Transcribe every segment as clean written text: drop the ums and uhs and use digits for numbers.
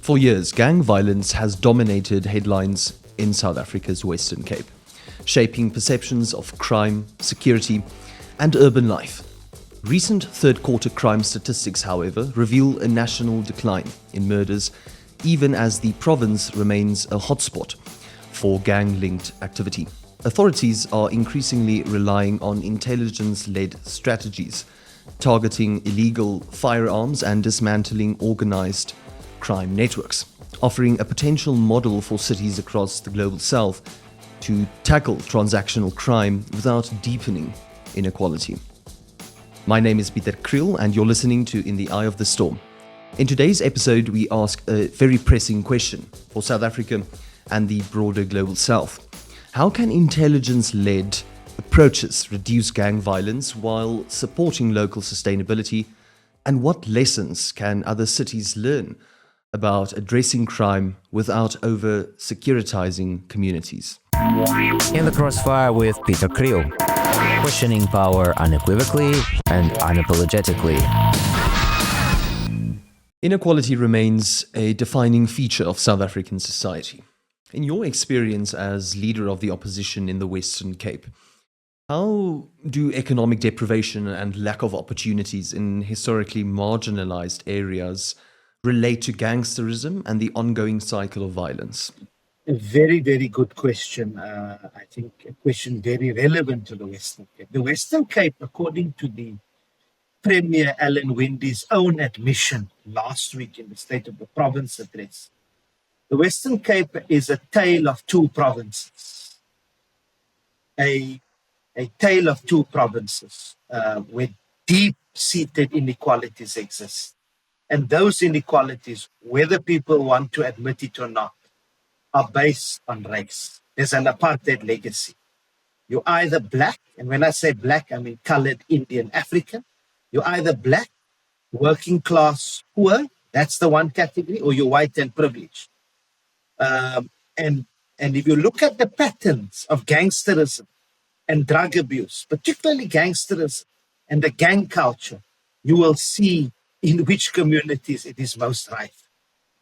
For years, gang violence has dominated headlines in South Africa's Western Cape, shaping perceptions of crime, security, and urban life. Recent third-quarter crime statistics, however, reveal a national decline in murders, even as the province remains a hotspot for gang-linked activity. Authorities are increasingly relying on intelligence-led strategies, targeting illegal firearms and dismantling organized crime networks, offering a potential model for cities across the global south to tackle transactional crime without deepening inequality. My name is Pieter Kriel, and you're listening to In the Eye of the Storm. In today's episode, we ask a very pressing question for South Africa and the broader global south. How can intelligence-led approaches reduce gang violence while supporting local sustainability? And what lessons can other cities learn about addressing crime without over-securitizing communities? In the Crossfire with Pieter Kriel, questioning power unequivocally and unapologetically. Inequality remains a defining feature of South African society. In your experience as leader of the opposition in the Western Cape, how do economic deprivation and lack of opportunities in historically marginalized areas relate to gangsterism and the ongoing cycle of violence? A very, very good question. I think a question very relevant to the Western Cape. The Western Cape, according to the Premier Alan Wendy's own admission last week in the State of the Province address, the Western Cape is a tale of two provinces. A tale of two provinces where deep-seated inequalities exist. And those inequalities, whether people want to admit it or not, are based on race. There's an apartheid legacy. You're either black, and when I say black, I mean colored, Indian, African. You're either black, working class, poor, that's the one category, or you're white and privileged. And if you look at the patterns of gangsterism and drug abuse, particularly gangsterism and the gang culture, you will see in which communities it is most rife.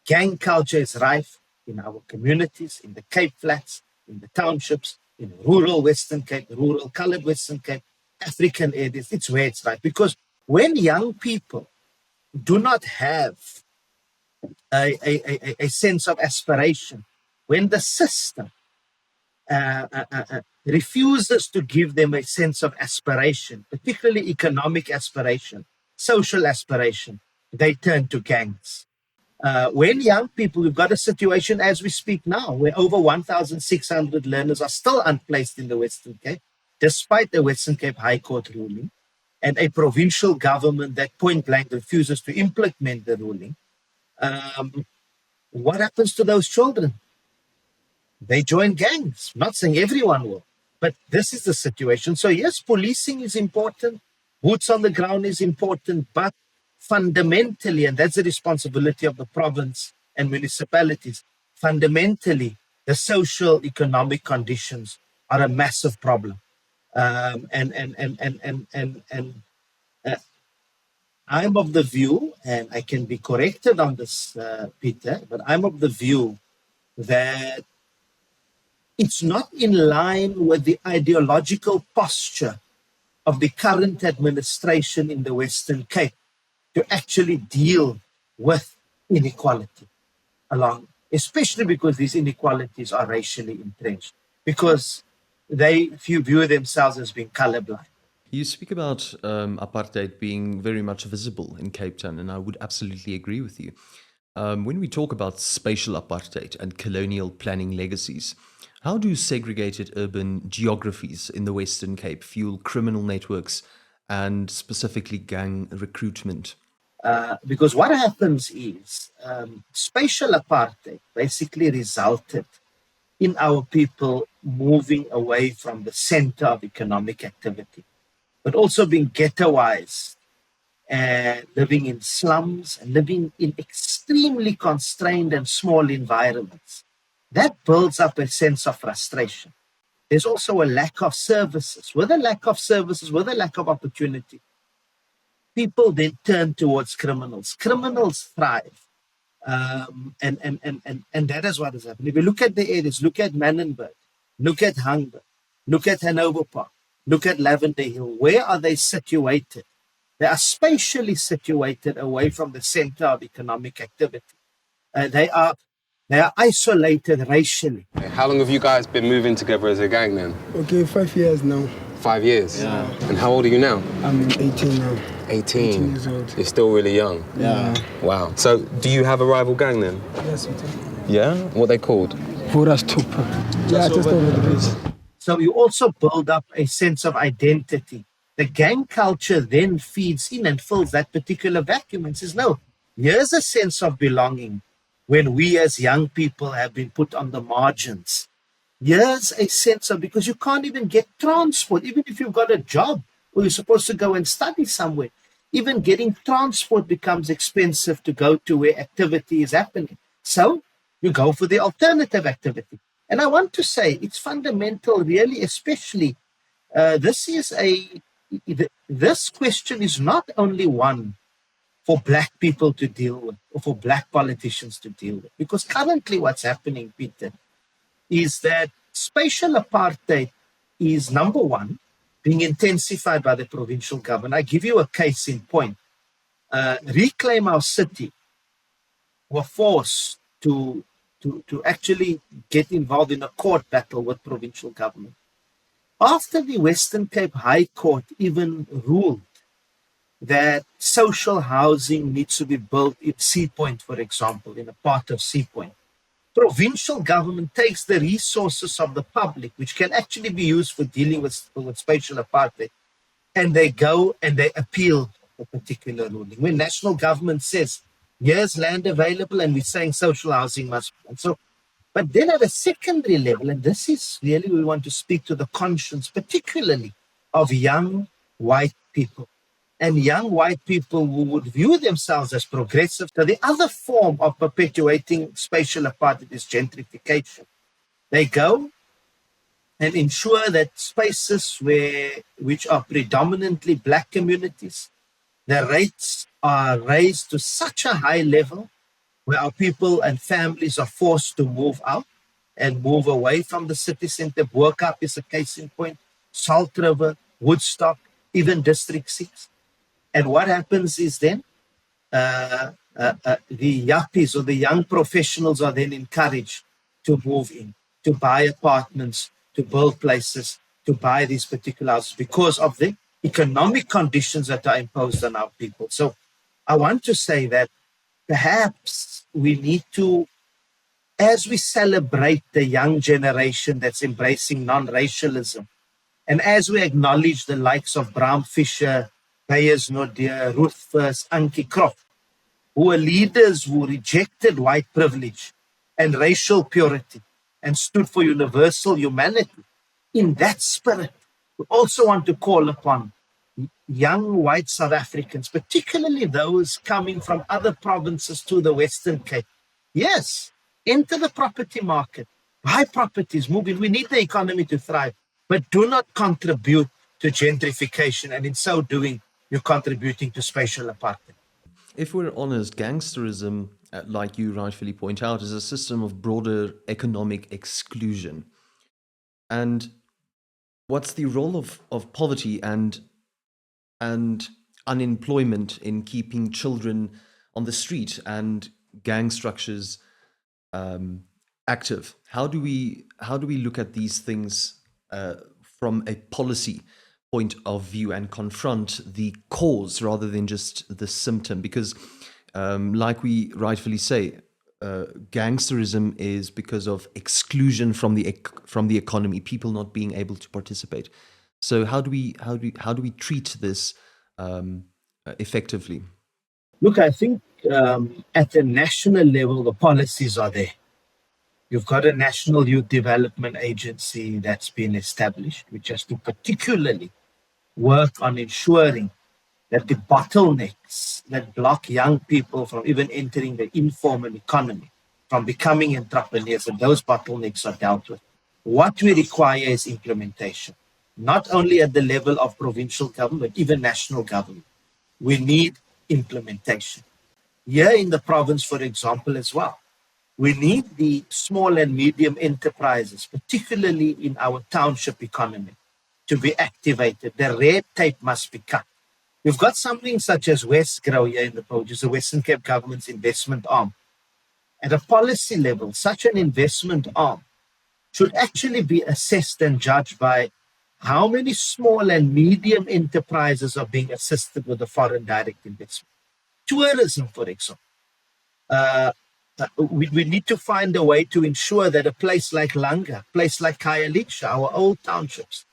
Gang culture is rife in our communities, in the Cape Flats, in the townships, in rural Western Cape, rural colored Western Cape, African areas. It's where it's rife. Because when young people do not have a sense of aspiration, when the system refuses to give them a sense of aspiration, particularly economic aspiration, social aspiration, they turn to gangs. When young people, we've got a situation as we speak now, where over 1,600 learners are still unplaced in the Western Cape, despite the Western Cape High Court ruling, and a provincial government that point blank refuses to implement the ruling. What happens to those children? They join gangs. I'm not saying everyone will, but this is the situation. So yes, policing is important. Boots on the ground is important, but fundamentally, and that's the responsibility of the province and municipalities, fundamentally, the social economic conditions are a massive problem. I'm of the view, and I can be corrected on this, Peter, but I'm of the view that it's not in line with the ideological posture of the current administration in the Western Cape to actually deal with inequality along, especially because these inequalities are racially entrenched, because they view themselves as being colorblind. You speak about apartheid being very much visible in Cape Town, and I would absolutely agree with you. When we talk about spatial apartheid and colonial planning legacies, how do segregated urban geographies in the Western Cape fuel criminal networks and specifically gang recruitment? Because what happens is spatial apartheid basically resulted in our people moving away from the center of economic activity, but also being ghettoized and living in slums and living in extremely constrained and small environments. That builds up a sense of frustration. There's also a lack of services. With a lack of services, with a lack of opportunity, people then turn towards criminals. Criminals thrive And that is what is happening. If you look at the areas, look at Mannenberg, look at Hangberg, look at Hanover Park, look at Lavender Hill. Where are they situated? They are spatially situated away from the center of economic activity. They are isolated racially. How long have you guys been moving together as a gang then? Okay, 5 years now. 5 years? Yeah. And how old are you now? I'm 18 now. 18? 18 years old. You're still really young? Yeah. Wow. So, do you have a rival gang then? Yes, we do. Yeah? What are they called? Voras Tupa. Yeah, just over the bridge. So you also build up a sense of identity. The gang culture then feeds in and fills that particular vacuum and says, no, here's a sense of belonging when we as young people have been put on the margins. Here's a sense of, because you can't even get transport, even if you've got a job or you're supposed to go and study somewhere, even getting transport becomes expensive to go to where activity is happening. So you go for the alternative activity. And I want to say it's fundamental, really, especially this question is not only one for black people to deal with or for black politicians to deal with. Because currently what's happening, Peter, is that spatial apartheid is, number one, being intensified by the provincial government. I give you a case in point. Reclaim Our City were forced to actually get involved in a court battle with provincial government. After the Western Cape High Court even ruled that social housing needs to be built in Sea Point, for example, in a part of Sea Point, provincial government takes the resources of the public, which can actually be used for dealing with spatial apartheid, and they go and they appeal a particular ruling. When national government says, here's land available, and we're saying social housing must be. And so, but then at a secondary level, and this is really, we want to speak to the conscience, particularly of young white people, and young white people who would view themselves as progressive. So the other form of perpetuating spatial apartheid is gentrification. They go and ensure that spaces which are predominantly black communities, the rates are raised to such a high level where our people and families are forced to move out and move away from the city center. Workup is a case in point, Salt River, Woodstock, even District 6. And what happens is then the yuppies or the young professionals are then encouraged to move in, to buy apartments, to build places, to buy these particular houses because of the economic conditions that are imposed on our people. So I want to say that perhaps we need to, as we celebrate the young generation that's embracing non-racialism, and as we acknowledge the likes of Bram Fisher, Beyers Naudé, Ruth First, Ankie Croft, who were leaders who rejected white privilege and racial purity and stood for universal humanity, in that spirit, we also want to call upon young white South Africans, particularly those coming from other provinces to the Western Cape. Yes, enter the property market, buy properties, move in. We need the economy to thrive, but do not contribute to gentrification. And in so doing, you're contributing to spatial apartheid. If we're honest, gangsterism, like you rightfully point out, is a system of broader economic exclusion. And what's the role of poverty and unemployment in keeping children on the street and gang structures active? How do we look at these things from a policy point of view and confront the cause rather than just the symptom? Because like we rightfully say, gangsterism is because of exclusion from the economy, people not being able to participate. So how do we treat this effectively? Look, I think at the national level, the policies are there. You've got a National Youth Development Agency that's been established, which has to particularly work on ensuring that the bottlenecks that block young people from even entering the informal economy, from becoming entrepreneurs, and those bottlenecks are dealt with. What we require is implementation, not only at the level of provincial government, but even national government. We need implementation. here in the province, for example, as well. We need the small and medium enterprises, particularly in our township economy, to be activated. The red tape must be cut. We've got something such as Westgrow here in the Province, the Western Cape government's investment arm. At a policy level, such an investment arm should actually be assessed and judged by how many small and medium enterprises are being assisted with the foreign direct investment. Tourism, for example. We need to find a way to ensure that a place like Langa, a place like Khayelitsha, our old townships,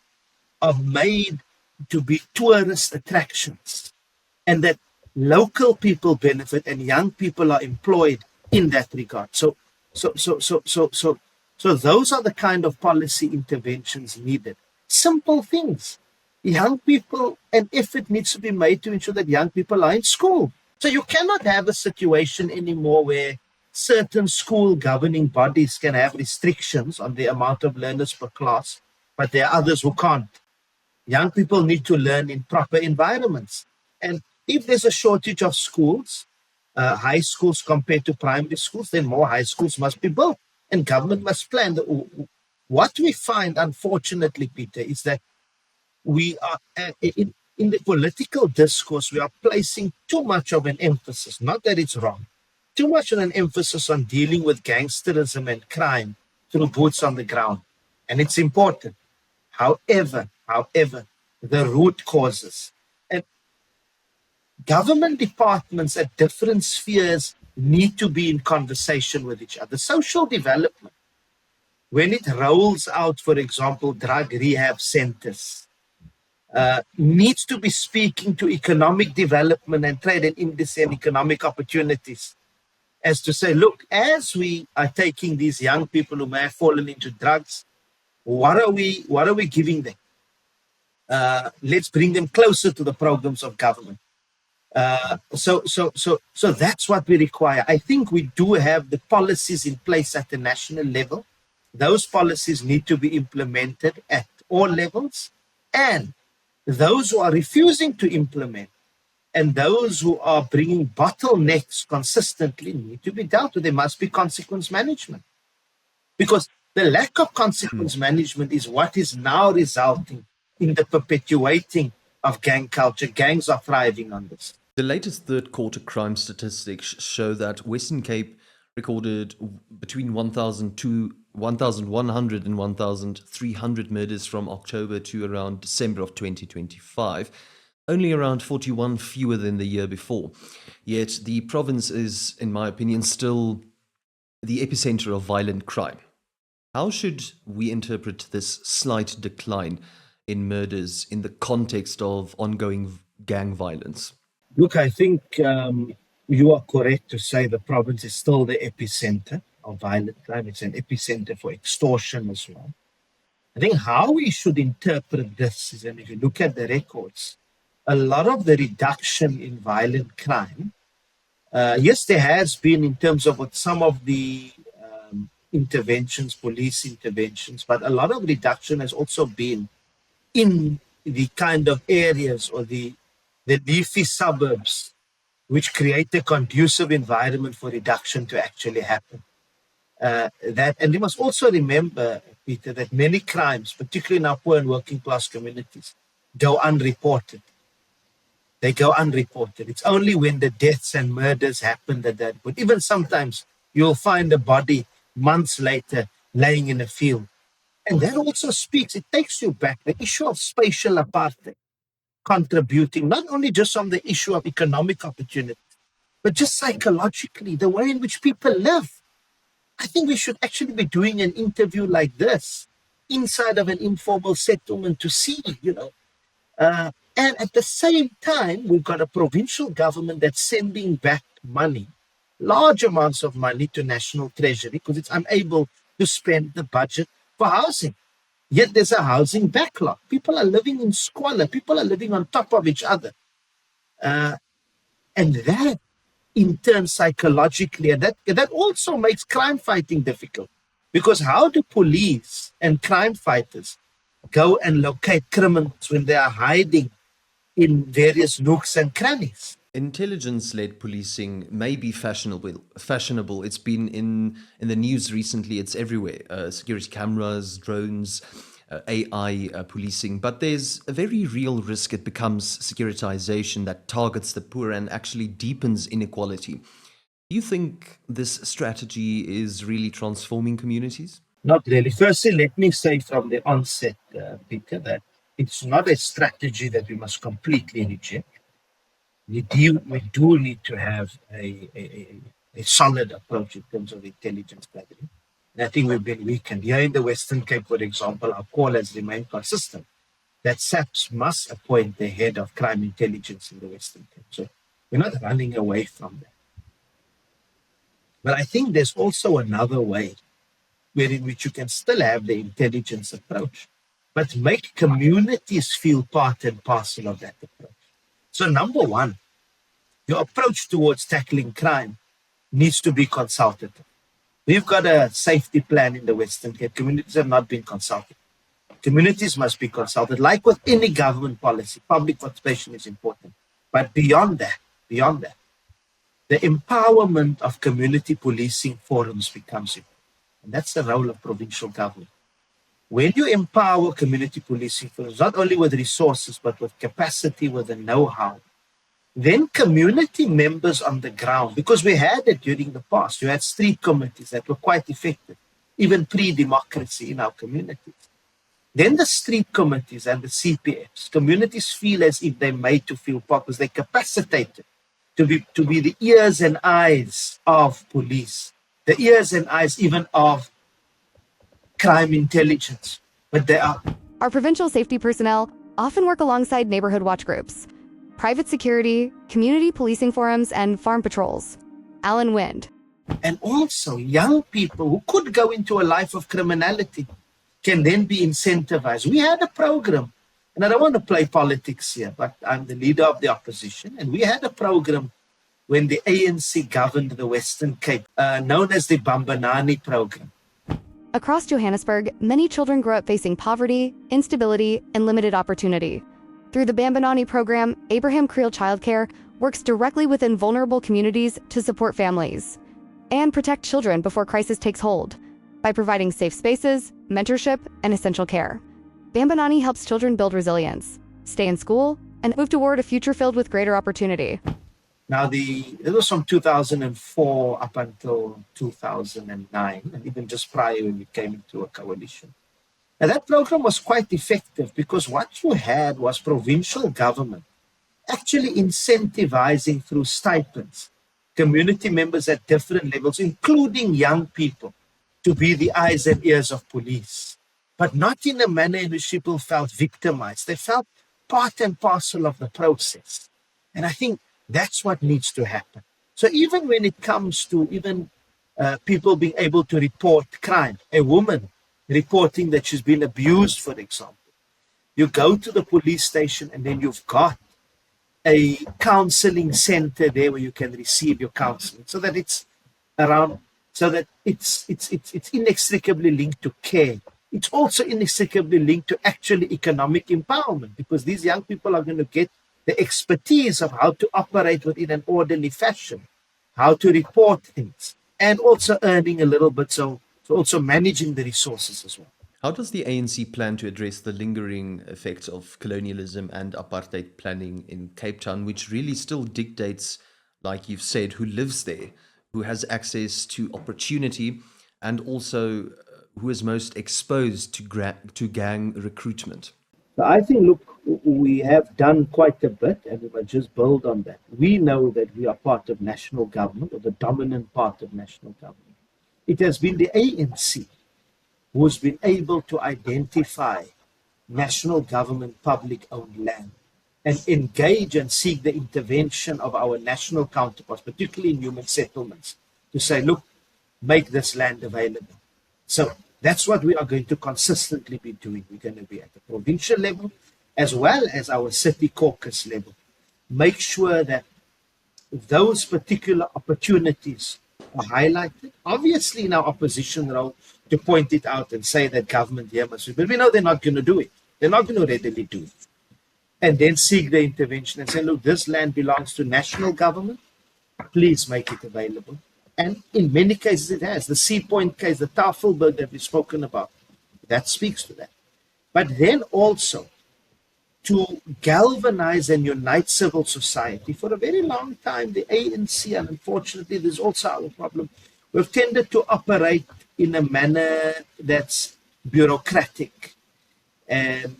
are made to be tourist attractions, and that local people benefit and young people are employed in that regard. So those are the kind of policy interventions needed. Simple things. Young people, and effort needs to be made to ensure that young people are in school. So you cannot have a situation anymore where certain school governing bodies can have restrictions on the amount of learners per class, but there are others who can't. Young people need to learn in proper environments. And if there's a shortage of schools, high schools compared to primary schools, then more high schools must be built and government must plan. What we find, unfortunately, Peter, is that we are in the political discourse, we are placing too much of an emphasis, not that it's wrong, too much of an emphasis on dealing with gangsterism and crime through boots on the ground. And it's important. However, the root causes and government departments at different spheres need to be in conversation with each other. Social development, when it rolls out, for example, drug rehab centers, needs to be speaking to economic development and trade and industry and economic opportunities, as to say, look, as we are taking these young people who may have fallen into drugs, what are we giving them? Let's bring them closer to the programs of government. So that's what we require. I think we do have the policies in place at the national level. Those policies need to be implemented at all levels, and those who are refusing to implement and those who are bringing bottlenecks consistently need to be dealt with. There must be consequence management, because the lack of consequence management is what is now resulting in the perpetuating of gang culture. Gangs are thriving on this. The latest third quarter crime statistics show that Western Cape recorded between 1,100 and 1,300 murders from October to around December of 2025, only around 41 fewer than the year before. Yet the province is, in my opinion, still the epicenter of violent crime. How should we interpret this slight decline in murders in the context of ongoing gang violence? Look, I think you are correct to say the province is still the epicenter of violent crime. It's an epicenter for extortion as well. I think how we should interpret this is, and if you look at the records, a lot of the reduction in violent crime, yes, there has been in terms of what some of the interventions, police interventions, but a lot of reduction has also been in the kind of areas or the leafy suburbs which create a conducive environment for reduction to actually happen. And you must also remember, Peter, that many crimes, particularly in our poor and working class communities, go unreported. They go unreported. It's only when the deaths and murders happen but even sometimes you'll find a body months later laying in a field. And that also speaks, it takes you back, the issue of spatial apartheid, contributing not only just on the issue of economic opportunity, but just psychologically, the way in which people live. I think we should actually be doing an interview like this inside of an informal settlement to see, and at the same time, we've got a provincial government that's sending back money, large amounts of money to National Treasury because it's unable to spend the budget for housing. Yet there's a housing backlog. People are living in squalor. People are living on top of each other. And that, in turn, psychologically, and that also makes crime fighting difficult. Because how do police and crime fighters go and locate criminals when they are hiding in various nooks and crannies? Intelligence-led policing may be fashionable. It's been in the news recently. It's everywhere. Security cameras, drones, AI policing. But there's a very real risk it becomes securitization that targets the poor and actually deepens inequality. Do you think this strategy is really transforming communities? Not really. Firstly, let me say from the onset, Peter, that it's not a strategy that we must completely reject. We do need to have a solid approach in terms of intelligence gathering. And I think we've been weakened. Here in the Western Cape, for example, our call has remained consistent that SAPS must appoint the head of crime intelligence in the Western Cape. So we're not running away from that. But I think there's also another way in which you can still have the intelligence approach, but make communities feel part and parcel of that approach. So number one, your approach towards tackling crime needs to be consultative. We've got a safety plan in the Western Cape. Communities have not been consulted. Communities must be consulted. Like with any government policy, public participation is important. But beyond that, the empowerment of community policing forums becomes important. And that's the role of provincial government. When you empower community policing forums, not only with resources, but with capacity, with the know-how, then community members on the ground, because we had it during the past, you had street committees that were quite effective, even pre-democracy in our communities. Then the street committees and the CPFs, communities feel as if they're made to feel part, because they're capacitated to be the ears and eyes of police, the ears and eyes even of crime intelligence. But they are. Our provincial safety personnel often work alongside neighborhood watch groups, private security, community policing forums, and farm patrols. Alan Wind. And also young people who could go into a life of criminality can then be incentivized. We had a program, and I don't want to play politics here, but I'm the leader of the opposition, and we had a program when the ANC governed the Western Cape, known as the Bambanani program. Across Johannesburg, many children grow up facing poverty, instability, and limited opportunity. Through the Bambanani program, Pieter Kriel Childcare works directly within vulnerable communities to support families and protect children before crisis takes hold by providing safe spaces, mentorship, and essential care. Bambanani helps children build resilience, stay in school, and move toward a future filled with greater opportunity. Now, it was from 2004 up until 2009, and even just prior when we came into a coalition. And that program was quite effective because what you had was provincial government actually incentivizing through stipends community members at different levels, including young people, to be the eyes and ears of police, but not in a manner in which people felt victimized. They felt part and parcel of the process. And I think that's what needs to happen. So even when it comes to people being able to report crime, a woman reporting that she's been abused, for example, you go to the police station and then you've got a counseling center there where you can receive your counseling, so that it's inextricably linked to care. It's also inextricably linked to actually economic empowerment, because these young people are going to get the expertise of how to operate within an orderly fashion, how to report things, and also earning a little bit, so also managing the resources as well. How does the ANC plan to address the lingering effects of colonialism and apartheid planning in Cape Town, which really still dictates, like you've said, who lives there, who has access to opportunity, and also who is most exposed to gang recruitment? So I think, look, we have done quite a bit, and if I just build on that, we know that we are part of national government, or the dominant part of national government. It has been the ANC who has been able to identify national government public-owned land and engage and seek the intervention of our national counterparts, particularly in human settlements, to say, look, make this land available. So that's what we are going to consistently be doing. We're going to be at the provincial level as well as our city caucus level. Make sure that those particular opportunities are highlighted. Obviously, in our opposition role, to point it out and say that government here must do, but we know they're not going to do it. They're not going to readily do it. and then seek the intervention and say, look, this land belongs to national government. Please make it available. And in many cases it has. The Sea Point case, the Tafelberg that we've spoken about, that speaks to that. But then also to galvanize and unite civil society. For a very long time, the ANC, and unfortunately there's also our problem, we've tended to operate in a manner that's bureaucratic and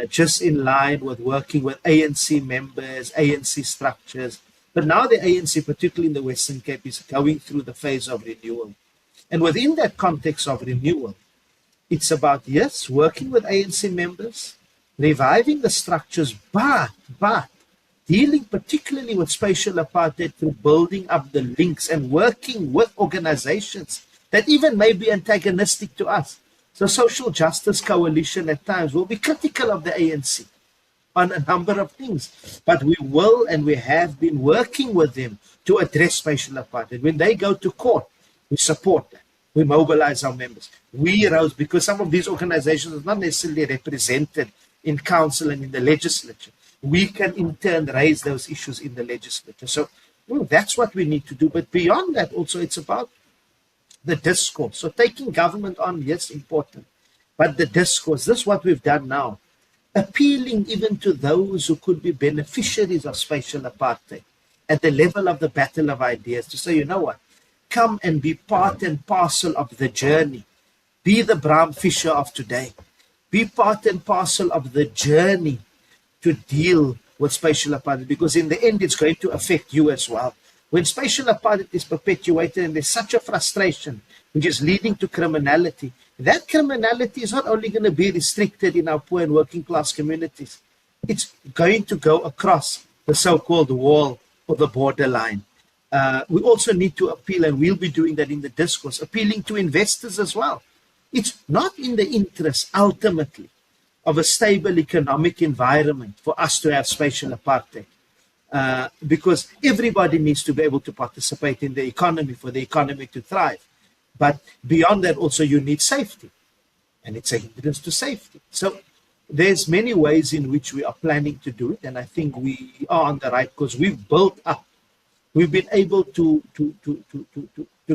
just in line with working with ANC members, ANC structures. But now the ANC, particularly in the Western Cape, is going through the phase of renewal. And within that context of renewal, it's about, yes, working with ANC members, reviving the structures, but dealing particularly with spatial apartheid through building up the links and working with organizations that even may be antagonistic to us. So Social Justice Coalition at times will be critical of the ANC on a number of things, but we will and we have been working with them to address spatial apartheid. When they go to court, we support them. We mobilize our members. We rose, because some of these organizations are not necessarily represented in council and in the legislature. We can in turn raise those issues in the legislature. So that's what we need to do. But beyond that also, it's about the discourse. So taking government on, yes, important. But the discourse, this is what we've done now. Appealing even to those who could be beneficiaries of spatial apartheid at the level of the battle of ideas to say, you know what, come and be part and parcel of the journey. Be the Bram Fisher of today. Be part and parcel of the journey to deal with spatial apartheid, because in the end it's going to affect you as well. When spatial apartheid is perpetuated and there's such a frustration which is leading to criminality, that criminality is not only going to be restricted in our poor and working class communities, it's going to go across the so-called wall or the borderline. We also need to appeal, and we'll be doing that in the discourse, appealing to investors as well. It's not in the interest, ultimately, of a stable economic environment for us to have spatial apartheid. Because everybody needs to be able to participate in the economy for the economy to thrive. But beyond that, also you need safety, and it's a hindrance to safety. So there's many ways in which we are planning to do it, and I think we are on the right course. We've built up, we've been able to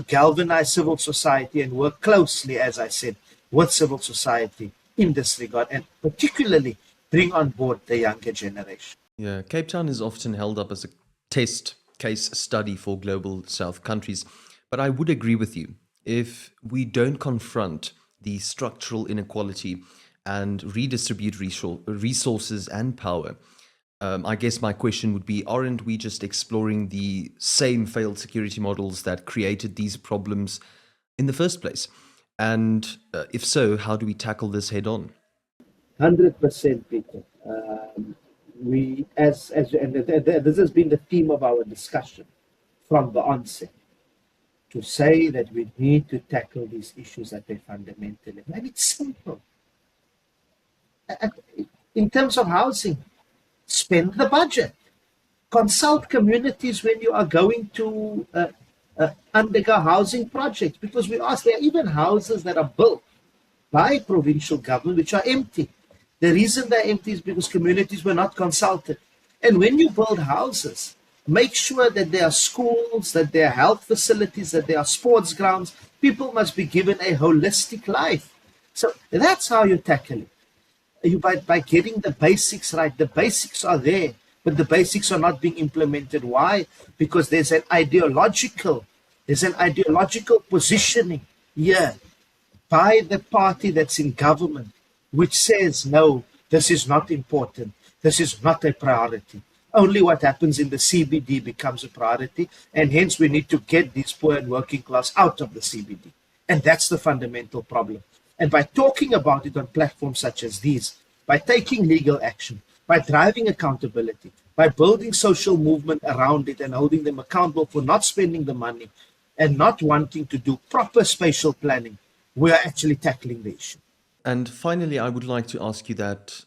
galvanize civil society and work closely, as I said, with civil society in this regard, and particularly bring on board the younger generation. Yeah, Cape Town is often held up as a test case study for global South countries, but I would agree with you. If we don't confront the structural inequality and redistribute resources and power, I guess my question would be, aren't we just exploring the same failed security models that created these problems in the first place? And if so, how do we tackle this head on? 100%, Peter. This has been the theme of our discussion from the onset, to say that we need to tackle these issues at a fundamental level. And it's simple. In terms of housing, spend the budget. Consult communities when you are going to undergo housing projects, because we ask, there are even houses that are built by provincial government which are empty. The reason they're empty is because communities were not consulted. And when you build houses, make sure that there are schools, that there are health facilities, that there are sports grounds. People must be given a holistic life. So that's how you tackle it. By getting the basics right. The basics are there, but the basics are not being implemented. Why? Because there's an ideological positioning here by the party that's in government, which says, no, this is not important. This is not a priority. Only what happens in the CBD becomes a priority, and hence we need to get these poor and working class out of the CBD. And that's the fundamental problem. And by talking about it on platforms such as these, by taking legal action, by driving accountability, by building social movement around it and holding them accountable for not spending the money and not wanting to do proper spatial planning, we are actually tackling the issue. And finally, I would like to ask you that,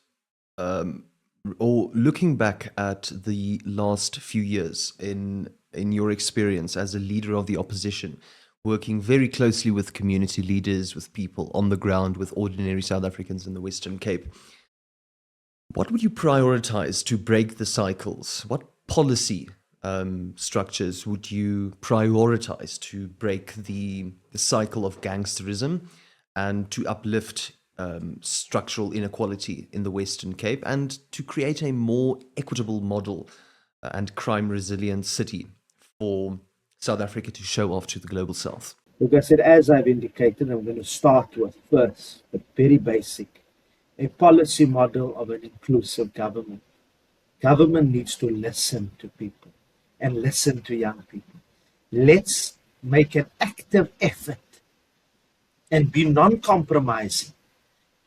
or looking back at the last few years in your experience as a leader of the opposition, working very closely with community leaders, with people on the ground, with ordinary South Africans in the Western Cape, What would you prioritize to break the cycles? What policy structures would you prioritize to break the cycle of gangsterism and to uplift structural inequality in the Western Cape and to create a more equitable model and crime resilient city for South Africa to show off to the global south? Look, I said, as I've indicated, I'm going to start with first, but very basic, a policy model of an inclusive government. Government needs to listen to people and listen to young people. Let's make an active effort and be non-compromising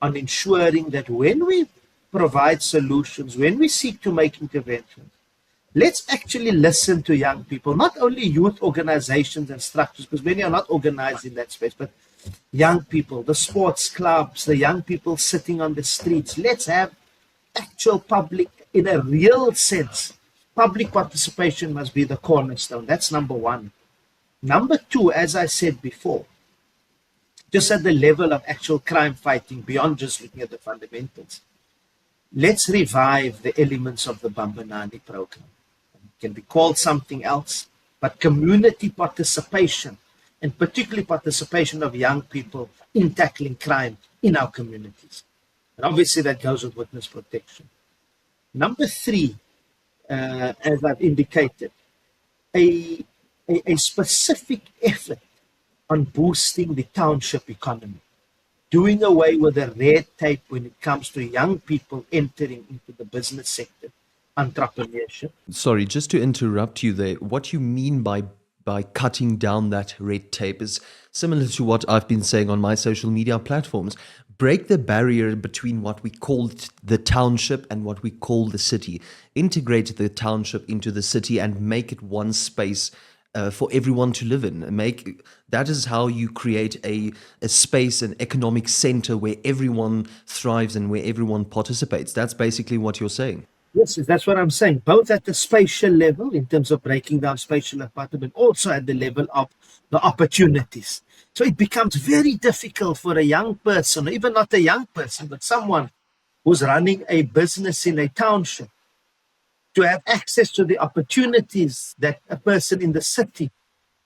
on ensuring that when we provide solutions, when we seek to make interventions, let's actually listen to young people, not only youth organizations and structures, because many are not organized in that space, but young people, the sports clubs, the young people sitting on the streets. Let's have actual public, in a real sense. Public participation must be the cornerstone. That's number one. Number two, as I said before, just at the level of actual crime fighting, beyond just looking at the fundamentals, let's revive the elements of the Bambanani program. It can be called something else, but community participation, and particularly participation of young people in tackling crime in our communities. And obviously that goes with witness protection. Number three, as I've indicated, a specific effort on boosting the township economy, doing away with the red tape when it comes to young people entering into the business sector, entrepreneurship. Sorry, just to interrupt you there, what you mean by cutting down that red tape is similar to what I've been saying on my social media platforms. Break the barrier between what we call the township and what we call the city. Integrate the township into the city and make it one space for everyone to live in. That is how you create a space, an economic center where everyone thrives and where everyone participates. That's basically what you're saying. Yes, that's what I'm saying, both at the spatial level in terms of breaking down spatial apartment, but also at the level of the opportunities. So it becomes very difficult for a young person, or even not a young person, but someone who's running a business in a township, to have access to the opportunities that a person in the city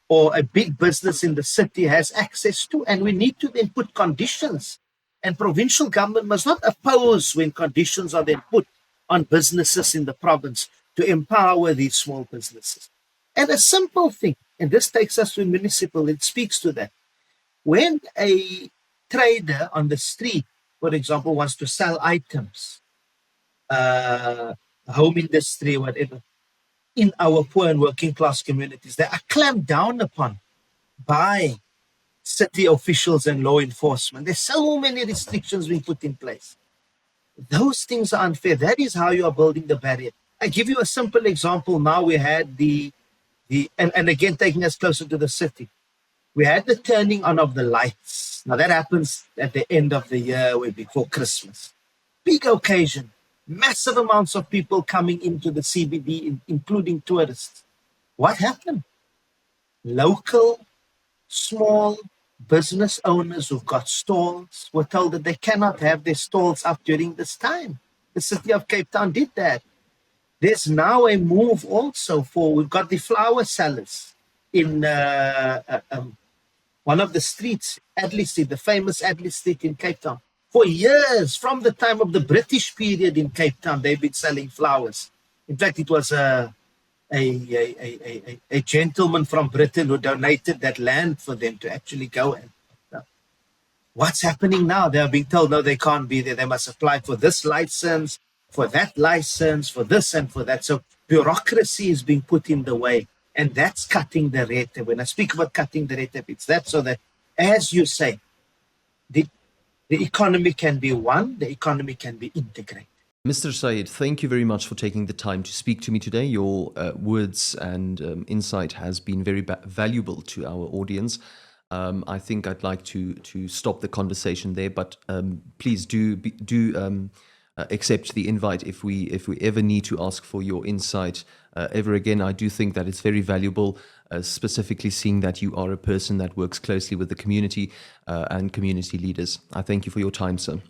or a big business in the city has access to. And we need to then put conditions. And provincial government must not oppose when conditions are then put on businesses in the province to empower these small businesses. And a simple thing, and this takes us to municipal, it speaks to that. When a trader on the street, for example, wants to sell items, home industry, whatever, in our poor and working class communities, they are clamped down upon by city officials and law enforcement. There's so many restrictions being put in place. Those things are unfair. That is how you are building the barrier. I give you a simple example. Now we had and again, taking us closer to the city, we had the turning on of the lights. Now that happens at the end of the year, way before Christmas. Big occasion, massive amounts of people coming into the CBD, including tourists. What happened? Local, small business owners who've got stalls were told that they cannot have their stalls up during this time. The city of Cape Town did that. There's now a move also we've got the flower sellers in one of the streets, Adley Street, the famous Adley Street in Cape Town. For years, from the time of the British period in Cape Town, they've been selling flowers. In fact, it was a gentleman from Britain who donated that land for them to actually go and. What's happening now? They are being told, no, they can't be there. They must apply for this license, for that license, for this and for that. So bureaucracy is being put in the way, and that's cutting the red tape. When I speak about cutting the red tape, it's that, so that, as you say, the economy can be one, the economy can be integrated. Mr. Sayed, thank you very much for taking the time to speak to me today. Your words and insight has been very valuable to our audience. I think I'd like to stop the conversation there, but please do accept the invite if we ever need to ask for your insight ever again. I do think that it's very valuable, specifically seeing that you are a person that works closely with the community and community leaders. I thank you for your time, sir.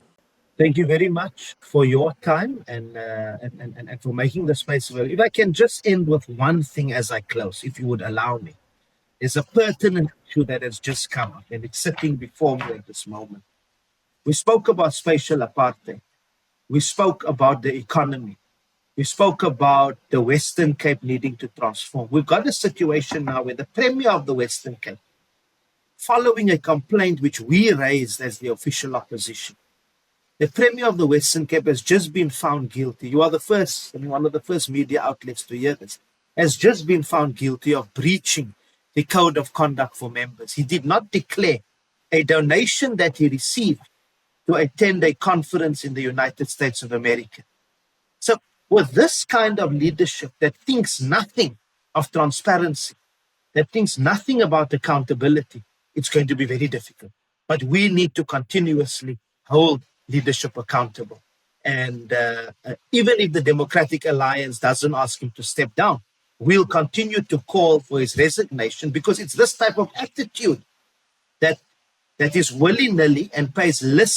Thank you very much for your time and for making the space available. If I can just end with one thing as I close, if you would allow me. There's a pertinent issue that has just come up, and it's sitting before me at this moment. We spoke about spatial apartheid. We spoke about the economy. We spoke about the Western Cape needing to transform. We've got a situation now where the Premier of the Western Cape, following a complaint which we raised as the official opposition, the Premier of the Western Cape has just been found guilty. You are the first, one of the first media outlets to hear this, has just been found guilty of breaching the code of conduct for members. He did not declare a donation that he received to attend a conference in the United States of America. So with this kind of leadership that thinks nothing of transparency, that thinks nothing about accountability, it's going to be very difficult. But we need to continuously hold leadership accountable. And even if the Democratic Alliance doesn't ask him to step down, we'll continue to call for his resignation, because it's this type of attitude that is willy-nilly and pays lip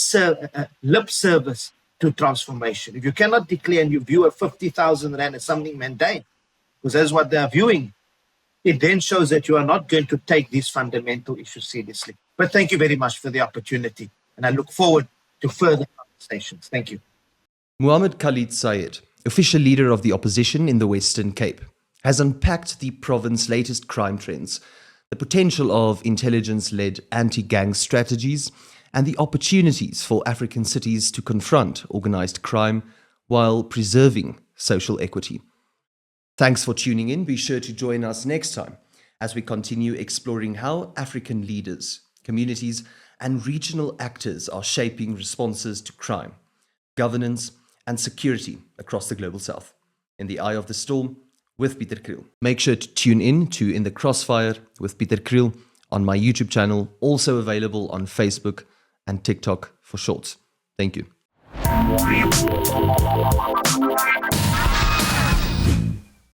service to transformation. If you cannot declare and you view a 50,000 rand as something mundane, because that's what they are viewing, it then shows that you are not going to take these fundamental issues seriously. But thank you very much for the opportunity, and I look forward to further conversations. Thank you. Muhammad Khalid Sayed, official leader of the opposition in the Western Cape, has unpacked the province's latest crime trends, the potential of intelligence-led anti-gang strategies, and the opportunities for African cities to confront organized crime while preserving social equity. Thanks for tuning in. Be sure to join us next time as we continue exploring how African leaders, communities, and regional actors are shaping responses to crime, governance, and security across the Global South. In the Eye of the Storm, with Pieter Kriel. Make sure to tune in to In the Crossfire with Pieter Kriel on my YouTube channel, also available on Facebook and TikTok for shorts. Thank you.